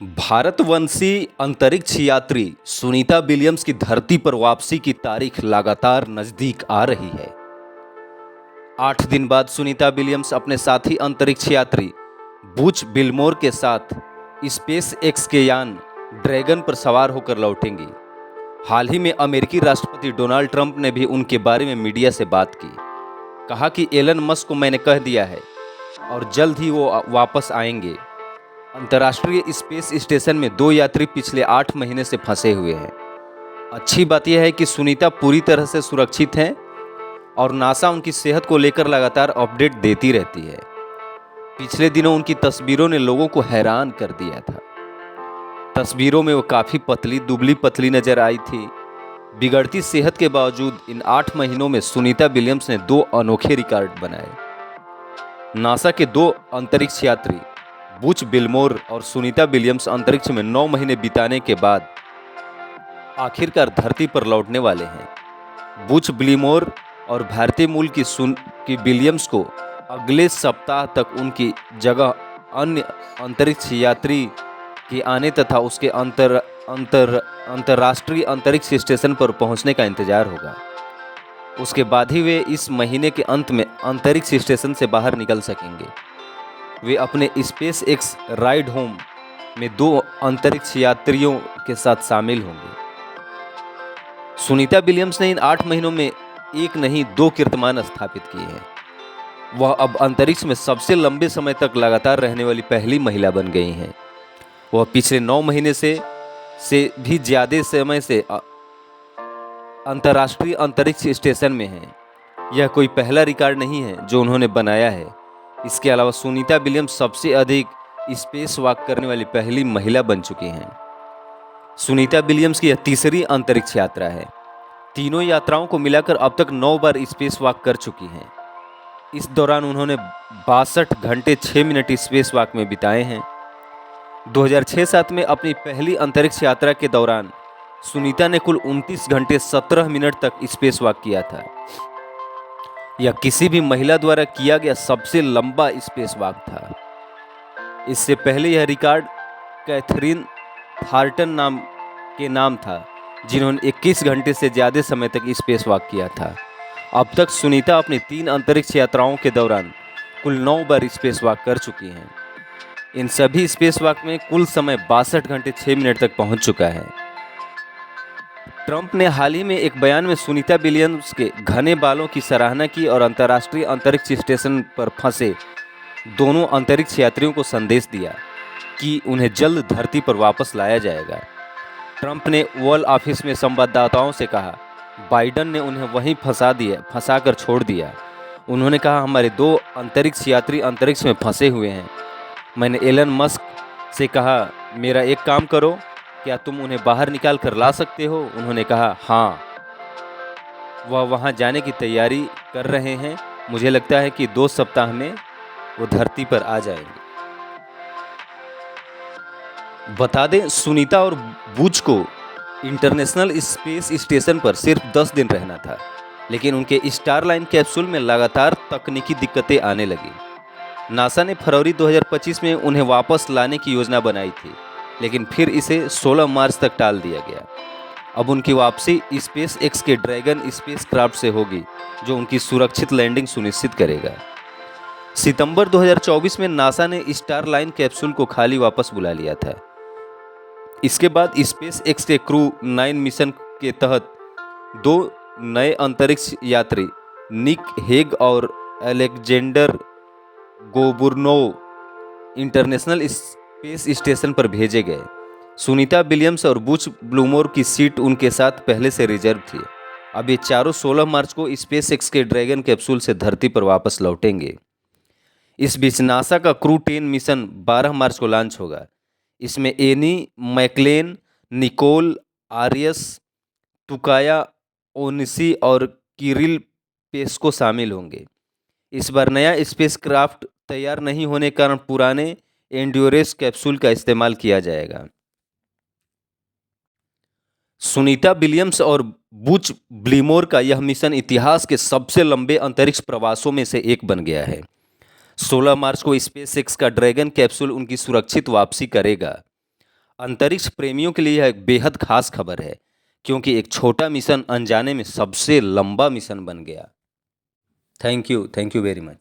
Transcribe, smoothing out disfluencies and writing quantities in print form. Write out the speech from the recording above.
भारतवंशी अंतरिक्ष यात्री सुनीता विलियम्स की धरती पर वापसी की तारीख लगातार नजदीक आ रही है। 8 दिन बाद सुनीता विलियम्स अपने साथी अंतरिक्ष यात्री बुच विल्मोर के साथ स्पेस एक्स के यान ड्रैगन पर सवार होकर लौटेंगी। हाल ही में अमेरिकी राष्ट्रपति डोनाल्ड ट्रंप ने भी उनके बारे में मीडिया से बात की। कहा कि एलन मस्क को मैंने कह दिया है और जल्द ही वो वापस आएंगे। अंतर्राष्ट्रीय स्पेस स्टेशन में 2 यात्री पिछले 8 महीने से फंसे हुए हैं। अच्छी बात यह है कि सुनीता पूरी तरह से सुरक्षित हैं और नासा उनकी सेहत को लेकर लगातार अपडेट देती रहती है। पिछले दिनों उनकी तस्वीरों ने लोगों को हैरान कर दिया था। तस्वीरों में वो काफ़ी पतली दुबली पतली नजर आई थी। बिगड़ती सेहत के बावजूद इन 8 महीनों में सुनीता विलियम्स ने 2 अनोखे रिकॉर्ड बनाए। नासा के 2 अंतरिक्ष यात्री बुच विल्मोर और सुनीता विलियम्स अंतरिक्ष में 9 महीने बिताने के बाद आखिरकार धरती पर लौटने वाले हैं। बुच विल्मोर और भारतीय मूल की विलियम्स को अगले सप्ताह तक उनकी जगह अन्य अंतरिक्ष यात्री के आने तथा उसके अंतर्राष्ट्रीय अंतरिक्ष स्टेशन पर पहुंचने का इंतजार होगा। उसके बाद ही वे इस महीने के अंत में अंतरिक्ष स्टेशन से बाहर निकल सकेंगे। वे अपने स्पेस एक्स राइड होम में 2 अंतरिक्ष यात्रियों के साथ शामिल होंगे। सुनीता विलियम्स ने इन 8 महीनों में एक नहीं 2 कीर्तिमान स्थापित किए हैं। वह अब अंतरिक्ष में सबसे लंबे समय तक लगातार रहने वाली पहली महिला बन गई हैं। वह पिछले 9 महीने से भी ज़्यादा समय से अंतर्राष्ट्रीय अंतरिक्ष स्टेशन में हैं। यह कोई पहला रिकॉर्ड नहीं है जो उन्होंने बनाया है। इसके अलावा सुनीता विलियम्स सबसे अधिक स्पेस वॉक करने वाली पहली महिला बन चुकी हैं। सुनीता विलियम्स की यह तीसरी अंतरिक्ष यात्रा है। तीनों यात्राओं को मिलाकर अब तक 9 बार स्पेस वॉक कर चुकी हैं। इस दौरान उन्होंने 62 घंटे 6 मिनट स्पेस वॉक में बिताए हैं। 2006-07 में अपनी पहली अंतरिक्ष यात्रा के दौरान सुनीता ने कुल 29 घंटे 17 मिनट तक स्पेस वॉक किया था। यह किसी भी महिला द्वारा किया गया सबसे लंबा स्पेस वॉक था। इससे पहले यह रिकॉर्ड कैथरीन थार्टन नाम था, जिन्होंने 21 घंटे से ज़्यादा समय तक स्पेस वॉक किया था। अब तक सुनीता अपनी 3 अंतरिक्ष यात्राओं के दौरान कुल 9 बार स्पेस वॉक कर चुकी हैं। इन सभी स्पेस वॉक में कुल समय 62 घंटे 6 मिनट तक पहुंच चुका है। ट्रंप ने हाल ही में एक बयान में सुनीता विलियम्स के घने बालों की सराहना की और अंतर्राष्ट्रीय अंतरिक्ष स्टेशन पर फंसे दोनों अंतरिक्ष यात्रियों को संदेश दिया कि उन्हें जल्द धरती पर वापस लाया जाएगा। ट्रंप ने ओवल ऑफिस में संवाददाताओं से कहा, बाइडन ने उन्हें वहीं फंसा कर छोड़ दिया। उन्होंने कहा, हमारे 2 अंतरिक्ष यात्री अंतरिक्ष में फंसे हुए हैं। मैंने एलन मस्क से कहा, मेरा एक काम करो, क्या तुम उन्हें बाहर निकाल कर ला सकते हो? उन्होंने कहा, हाँ, वह वहाँ जाने की तैयारी कर रहे हैं। मुझे लगता है कि 2 सप्ताह में वो धरती पर आ जाएंगे। बता दें, सुनीता और बुच को इंटरनेशनल स्पेस स्टेशन पर सिर्फ 10 दिन रहना था, लेकिन उनके स्टारलाइन कैप्सूल में लगातार तकनीकी दिक्कतें आने लगी। नासा ने फरवरी 2025 में उन्हें वापस लाने की योजना बनाई थी, लेकिन फिर इसे 16 मार्च तक टाल दिया गया। अब उनकी वापसी स्पेस एक्स के ड्रैगन स्पेसक्राफ्ट से होगी, जो उनकी सुरक्षित लैंडिंग सुनिश्चित करेगा। सितंबर 2024 में नासा ने स्टारलाइन कैप्सूल को खाली वापस बुला लिया था। इसके बाद स्पेस एक्स के क्रू 9 मिशन के तहत 2 नए अंतरिक्ष यात्री निक हेग और अलेक्जेंडर गोबुर्नोव इंटरनेशनल स्पेस स्टेशन पर भेजे गए। सुनीता विलियम्स और बुच विल्मोर की सीट उनके साथ पहले से रिजर्व थी। अब ये चारों 16 मार्च को स्पेस एक्स के ड्रैगन कैप्सूल से धरती पर वापस लौटेंगे। इस बीच नासा का क्रू 10 मिशन 12 मार्च को लॉन्च होगा। इसमें एनी मैकलेन, निकोल आरियस, तुकाया ओनिसी और किरिल पेस्को शामिल होंगे। इस बार नया स्पेसक्राफ्ट तैयार नहीं होने के कारण पुराने एंड्योरेंस कैप्सूल का इस्तेमाल किया जाएगा। सुनीता विलियम्स और बुच विल्मोर का यह मिशन इतिहास के सबसे लंबे अंतरिक्ष प्रवासों में से एक बन गया है। 16 मार्च को स्पेसएक्स का ड्रैगन कैप्सूल उनकी सुरक्षित वापसी करेगा। अंतरिक्ष प्रेमियों के लिए यह एक बेहद खास खबर है, क्योंकि एक छोटा मिशन अनजाने में सबसे लंबा मिशन बन गया। Thank you very much.